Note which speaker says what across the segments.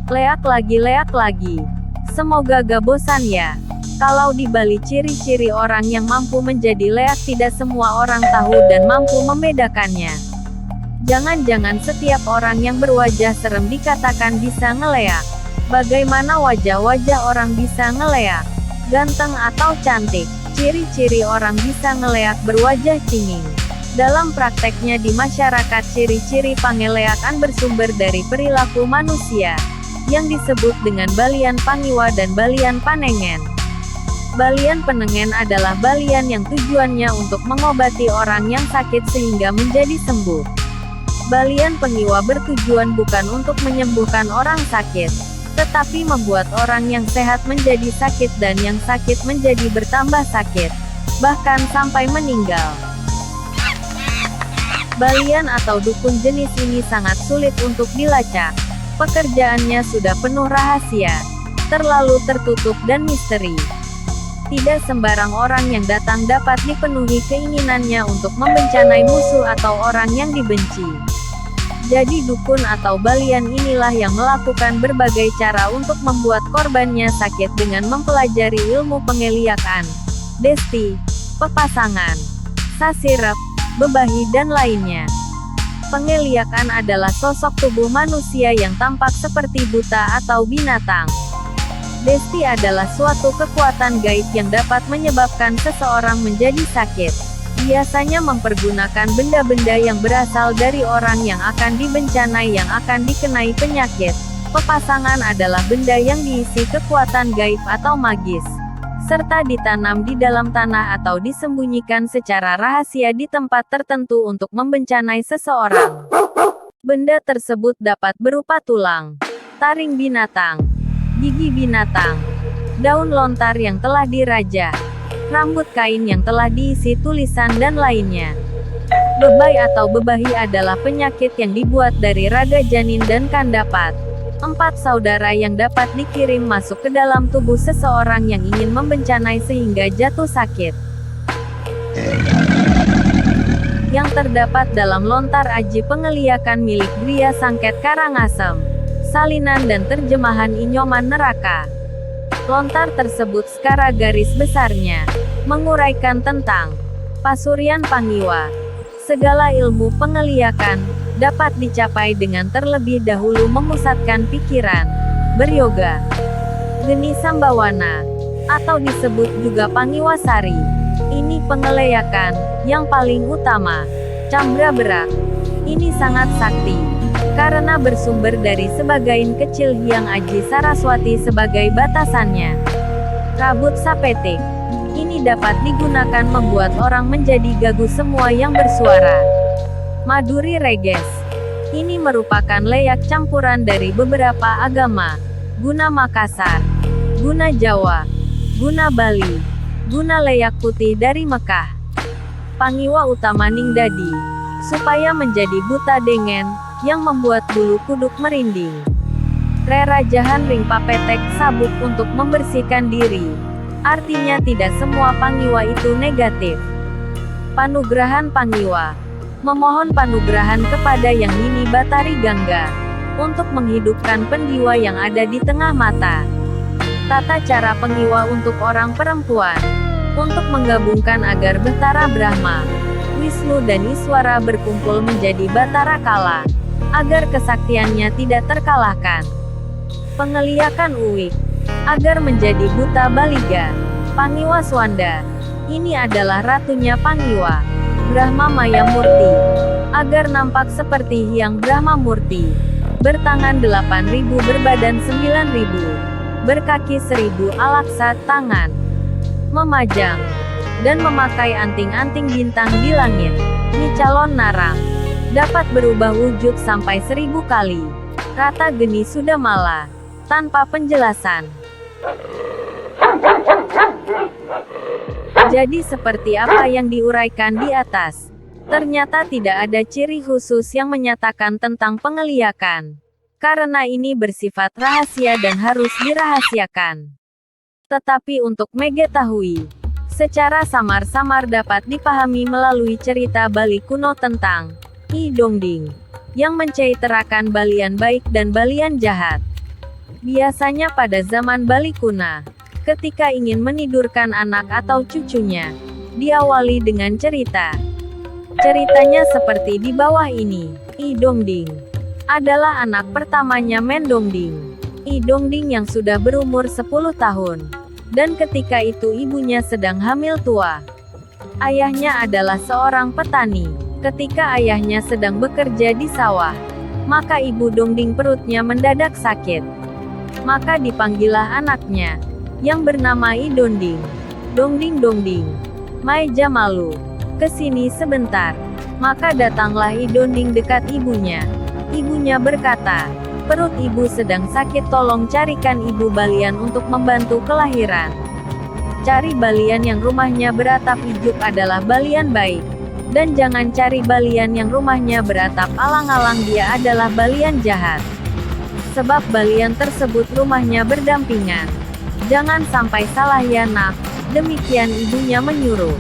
Speaker 1: Leak lagi. Semoga gak bosan ya. Kalau di Bali ciri-ciri orang yang mampu menjadi leak tidak semua orang tahu dan mampu membedakannya. Jangan-jangan setiap orang yang berwajah serem dikatakan bisa ngeleak. Bagaimana wajah-wajah orang bisa ngeleak? Ganteng atau cantik? Ciri-ciri orang bisa ngeleak berwajah cinging. Dalam prakteknya di masyarakat ciri-ciri pangeleakan bersumber dari perilaku manusia, yang disebut dengan balian pangiwa dan balian panengen. Balian penengen adalah balian yang tujuannya untuk mengobati orang yang sakit sehingga menjadi sembuh. Balian pengiwa bertujuan bukan untuk menyembuhkan orang sakit, tetapi membuat orang yang sehat menjadi sakit dan yang sakit menjadi bertambah sakit, bahkan sampai meninggal. Balian atau dukun jenis ini sangat sulit untuk dilacak. Pekerjaannya sudah penuh rahasia, terlalu tertutup dan misteri. Tidak sembarang orang yang datang dapat dipenuhi keinginannya untuk membencanai musuh atau orang yang dibenci. Jadi dukun atau balian inilah yang melakukan berbagai cara untuk membuat korbannya sakit dengan mempelajari ilmu pengeliakan, desti, pepasangan, sasirep, bebahi dan lainnya. Pengeliakan adalah sosok tubuh manusia yang tampak seperti buta atau binatang. Desti adalah suatu kekuatan gaib yang dapat menyebabkan seseorang menjadi sakit. Biasanya mempergunakan benda-benda yang berasal dari orang yang akan dibencanai yang akan dikenai penyakit. Pepasangan adalah benda yang diisi kekuatan gaib atau magis, serta ditanam di dalam tanah atau disembunyikan secara rahasia di tempat tertentu untuk membencanai seseorang. Benda tersebut dapat berupa tulang, taring binatang, gigi binatang, daun lontar yang telah dirajah, rambut kain yang telah diisi tulisan dan lainnya. Bebay atau bebahi adalah penyakit yang dibuat dari raga janin dan kandapat. 4 saudara yang dapat dikirim masuk ke dalam tubuh seseorang yang ingin membencanai sehingga jatuh sakit. Yang terdapat dalam lontar aji pengeliakan milik Gria Sangket Karangasem. Salinan dan terjemahan Inyoman Neraka. Lontar tersebut skala garis besarnya menguraikan tentang Pasuryan Pangiwa. Segala ilmu pengeliakan dapat dicapai dengan terlebih dahulu memusatkan pikiran, beryoga. Geni Sambawana, atau disebut juga Pangiwasari. Ini pengeleakan yang paling utama. Cambra Berak. Ini sangat sakti, karena bersumber dari sebagian kecil Hyang Aji Saraswati sebagai batasannya. Rabut Sapetik. Ini dapat digunakan membuat orang menjadi gagu semua yang bersuara. Maduri Reges. Ini merupakan leak campuran dari beberapa agama. Guna Makassar, guna Jawa, guna Bali, guna leak putih dari Mekah. Pangiwa utama Ningdadi, supaya menjadi buta dengan yang membuat bulu kuduk merinding. Rerajahan ring papetek sabuk untuk membersihkan diri. Artinya tidak semua pangiwa itu negatif. Panugrahan Pangiwa. Memohon panugrahan kepada Yang Nini Batari Gangga, untuk menghidupkan pendiwa yang ada di tengah mata. Tata cara pengiwa untuk orang perempuan. Untuk menggabungkan agar Betara Brahma, Wisnu dan Iswara berkumpul menjadi Batara Kala, agar kesaktiannya tidak terkalahkan. Pengeliakan Uwik, agar menjadi buta baliga. Pangiwa Swanda, ini adalah ratunya Pangiwa. Brahma Maya Murti, agar nampak seperti Hyang Brahma Murti. Bertangan 8.000 berbadan 9.000, berkaki 1.000 alaksa tangan. Memajang, dan memakai anting-anting bintang di langit. Ni calon narang, dapat berubah wujud sampai 1.000 kali. Kata Geni Sudamala, tanpa penjelasan. Jadi seperti apa yang diuraikan di atas, ternyata tidak ada ciri khusus yang menyatakan tentang pengeliakan. Karena ini bersifat rahasia dan harus dirahasiakan. Tetapi untuk mengetahui, secara samar-samar dapat dipahami melalui cerita Bali kuno tentang I Dongding, yang mencairkan balian baik dan balian jahat. Biasanya pada zaman Bali kuno, ketika ingin menidurkan anak atau cucunya, diawali dengan cerita. Ceritanya seperti di bawah ini. I Dongding adalah anak pertamanya Men Dongding. I Dongding yang sudah berumur 10 tahun. Dan ketika itu ibunya sedang hamil tua. Ayahnya adalah seorang petani. Ketika ayahnya sedang bekerja di sawah, maka ibu Dongding perutnya mendadak sakit. Maka dipanggillah anaknya, yang bernama I Dongding. Dongding Dongding, Mai Jamalu, kesini sebentar. Maka datanglah I Dongding dekat ibunya. Ibunya berkata, perut ibu sedang sakit, tolong carikan ibu balian untuk membantu kelahiran. Cari balian yang rumahnya beratap ijuk adalah balian baik. Dan jangan cari balian yang rumahnya beratap alang-alang, dia adalah balian jahat. Sebab balian tersebut rumahnya berdampingan. Jangan sampai salah ya nak, demikian ibunya menyuruh.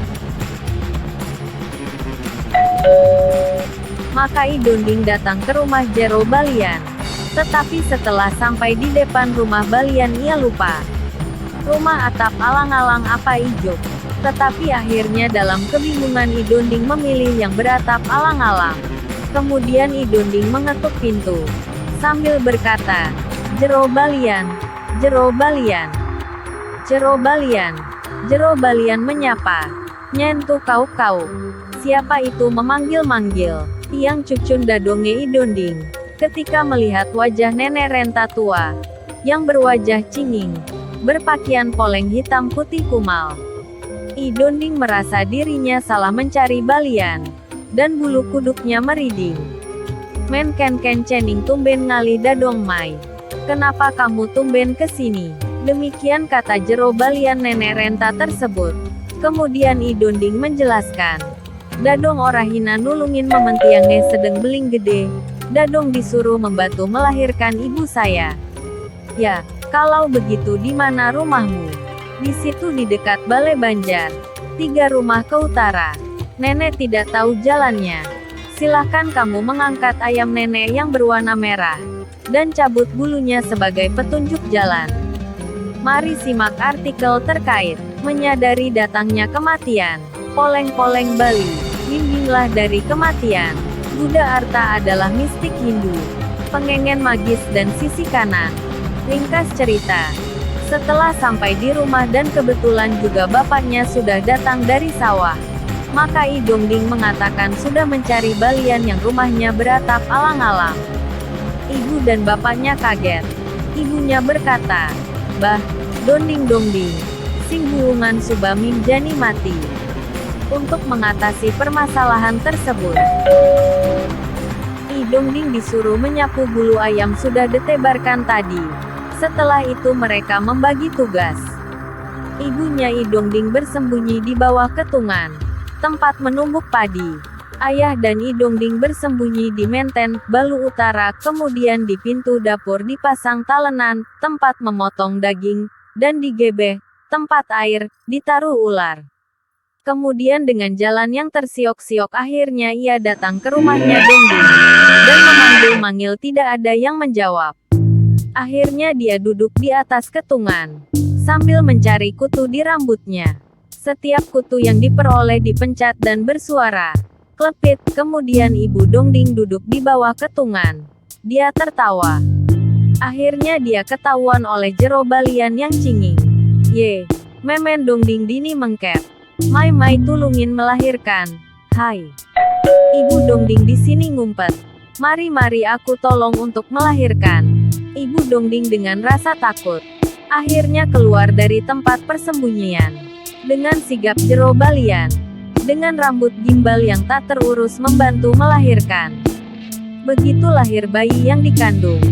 Speaker 1: Maka I Dongding datang ke rumah Jero Balian. Tetapi setelah sampai di depan rumah balian ia lupa. Rumah atap alang-alang apa ijuk. Tetapi akhirnya dalam kebingungan I Dongding memilih yang beratap alang-alang. Kemudian I Dongding mengetuk pintu, sambil berkata, Jero Balian, Jero Balian, Jero Balian. Jero Balian menyapa, nyentuh kau. Siapa itu memanggil-manggil? Tiang cucun dadonge I Dongding. Ketika melihat wajah nenek renta tua, yang berwajah cinging, berpakaian poleng hitam putih kumal. I Dongding merasa dirinya salah mencari balian, dan bulu kuduknya meriding. Men ken cening tumben ngali dadong mai. Kenapa kamu tumben kesini? Demikian kata Jero Balian nenek renta tersebut. Kemudian I Dongding menjelaskan. Dadong orahina nulungin mementiange sedeng beling gede. Dadong disuruh membantu melahirkan ibu saya. Ya, kalau begitu di mana rumahmu? Di situ di dekat Balai Banjar. 3 rumah ke utara. Nenek tidak tahu jalannya. Silahkan kamu mengangkat ayam nenek yang berwarna merah. Dan cabut bulunya sebagai petunjuk jalan. Mari simak artikel terkait. Menyadari datangnya kematian. Poleng-poleng Bali. Bimbinglah dari kematian. Buddha Arta adalah mistik Hindu. Pengengen magis dan sisi kanan. Ringkas cerita. Setelah sampai di rumah dan kebetulan juga bapaknya sudah datang dari sawah. Maka I Dongding mengatakan sudah mencari balian yang rumahnya beratap alang-alang. Ibu dan bapaknya kaget. Ibunya berkata, Bah, Dongding Dongding, sing buungan subamim jani mati. Untuk mengatasi permasalahan tersebut, I Dongding disuruh menyapu bulu ayam sudah ditebarkan tadi. Setelah itu mereka membagi tugas. Ibunya I Dongding bersembunyi di bawah ketungan, tempat menumbuk padi. Ayah dan I Dongding bersembunyi di Menten, Balu Utara, kemudian di pintu dapur dipasang talenan, tempat memotong daging, dan di gebeh, tempat air, ditaruh ular. Kemudian dengan jalan yang tersiok-siok akhirnya ia datang ke rumahnya Dongding, dan memanggil-manggil tidak ada yang menjawab. Akhirnya dia duduk di atas ketungan, sambil mencari kutu di rambutnya. Setiap kutu yang diperoleh dipencet dan bersuara, klepit. Kemudian ibu Dongding duduk di bawah ketungan. Dia tertawa. Akhirnya dia ketahuan oleh Jero Balian yang cinging. Ye, memen Dongding dini mengkep. Mai tulungin melahirkan. Hai. Ibu Dongding di sini ngumpet. Mari aku tolong untuk melahirkan. Ibu Dongding dengan rasa takut. Akhirnya keluar dari tempat persembunyian. Dengan sigap Jero Balian. Dengan rambut gimbal yang tak terurus membantu melahirkan. Begitu lahir bayi yang dikandung.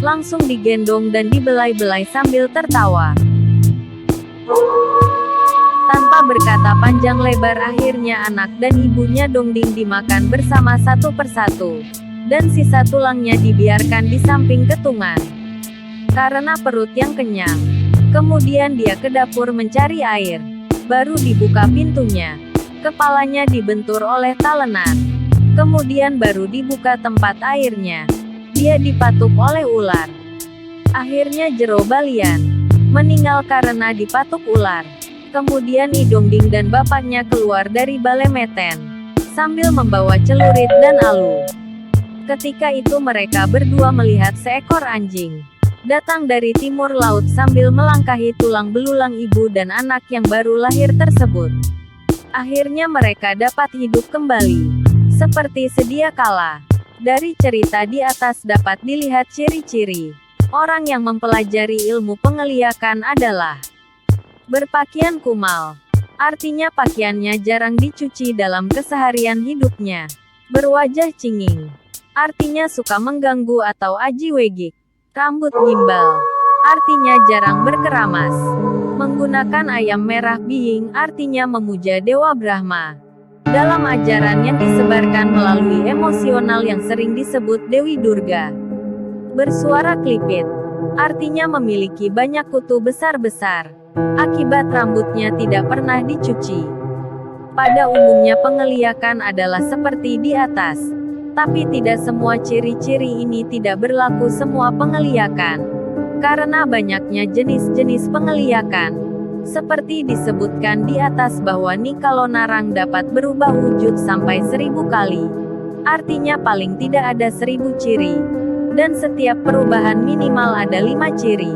Speaker 1: Langsung digendong dan dibelai-belai sambil tertawa. Tanpa berkata panjang lebar akhirnya anak dan ibunya Dongding dimakan bersama satu persatu. Dan sisa tulangnya dibiarkan di samping ketungan. Karena perut yang kenyang. Kemudian dia ke dapur mencari air. Baru dibuka pintunya. Kepalanya dibentur oleh talenan. Kemudian baru dibuka tempat airnya. Dia dipatuk oleh ular. Akhirnya Jero Balian meninggal karena dipatuk ular. Kemudian Idongding dan bapaknya keluar dari Balemeten sambil membawa celurit dan alu. Ketika itu mereka berdua melihat seekor anjing datang dari timur laut sambil melangkahi tulang belulang ibu dan anak yang baru lahir tersebut. Akhirnya mereka dapat hidup kembali seperti sedia kala. Dari cerita di atas dapat dilihat ciri-ciri orang yang mempelajari ilmu pengeliakan adalah berpakaian kumal. Artinya pakaiannya jarang dicuci dalam keseharian hidupnya. Berwajah cinging. Artinya suka mengganggu atau ajiwegik. Rambut gimbal. Artinya jarang berkeramas. Menggunakan ayam merah bihing artinya memuja Dewa Brahma. Dalam ajaran yang disebarkan melalui emosional yang sering disebut Dewi Durga. Bersuara klipit. Artinya memiliki banyak kutu besar-besar. Akibat rambutnya tidak pernah dicuci. Pada umumnya pengeliakan adalah seperti di atas. Tapi tidak semua ciri-ciri ini tidak berlaku semua pengeliakan. Karena banyaknya jenis-jenis pengeliakan. Seperti disebutkan di atas bahwa Nikalonarang dapat berubah wujud sampai 1000 kali. Artinya paling tidak ada 1000 ciri. Dan setiap perubahan minimal ada 5 ciri.